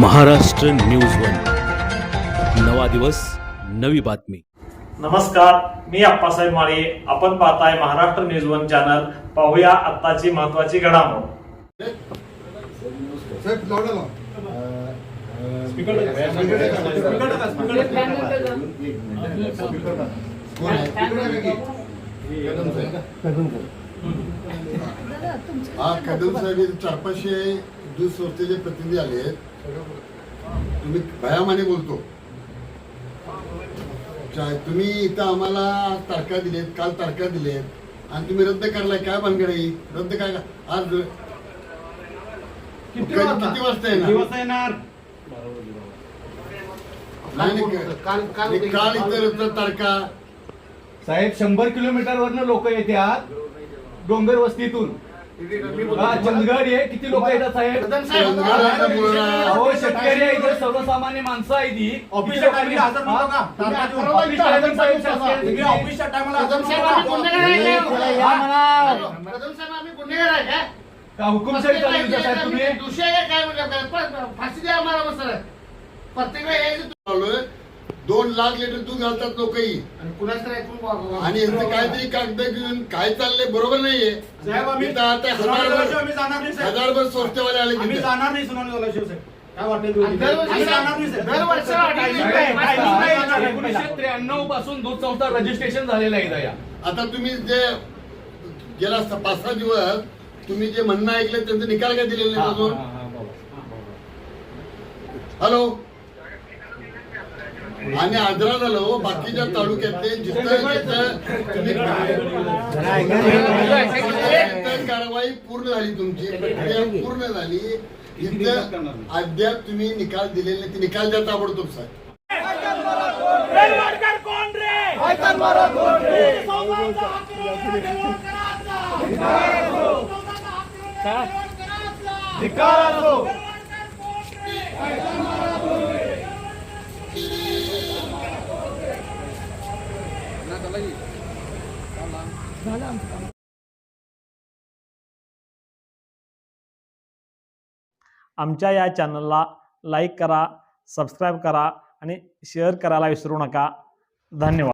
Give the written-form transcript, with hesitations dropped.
Maharashtra news one, नवा दिवस नवी बातमी. नमस्कार, मी अप्पासाहेब माळे. आपण पाहताय महाराष्ट्र न्यूज वन चॅनल. पाहूया आत्ताची महत्त्वाची घडामोड. कदम साहेब 400-500 दूध संस्थेचे प्रतिनिधी आले. तुम्ही भयामाने बोलतो. तुम्ही इथं आम्हाला तारखा दिलेत, काल तारखा दिलेत आणि तुम्ही रद्द करलाय. काय भानगडी रद्द? काय आज किती वाजता येणार? काल इथं रद्द तारखा. साहेब 100 किलोमीटर वरनं लोक येतात डोंगर वस्तीतून. चंदगड आहे, किती लोक येतात साहेब? हो, शेतकरी आहे इथे, सर्वसामान्य माणसं आहे ती. ऑफिसच्या टायमिंगला हजर नव्हतो का? ऑफिसच्या टायमाला हुकुमशाही चालू साहेब. तुम्ही फाशी द्या आम्हाला. सर प्रत्येक वेळेस 2 लाख लिटर दूध घालतात लोकही आणि यांचं काहीतरी कागद घेऊन काय चाललंय बरोबर नाहीये. हजारभर संस्थेवाले आले. आम्ही जाणार नाही सुनावणी झाला शिवसेना. काय वाटतं? 1993 पासून दूध संस्था रजिस्ट्रेशन झालेलं आहे. आता तुम्ही जे गेला 5-6 दिवस तुम्ही जे म्हणणं ऐकलं त्यांचा निकाल काय दिलेला नाही अजून. हॅलो. आणि आजरा झालं बाकीच्या तालुक्यातले जिथं कारवाई पूर्ण झाली, तुमची प्रक्रिया पूर्ण झाली. इथं अद्याप तुम्ही निकाल दिलेले नाही. ते निकाल द्या ताबडतोब साहेब. आमच्या या चॅनलला लाईक करा, सबस्क्राईब करा आणि शेअर करायला विसरू नका. धन्यवाद.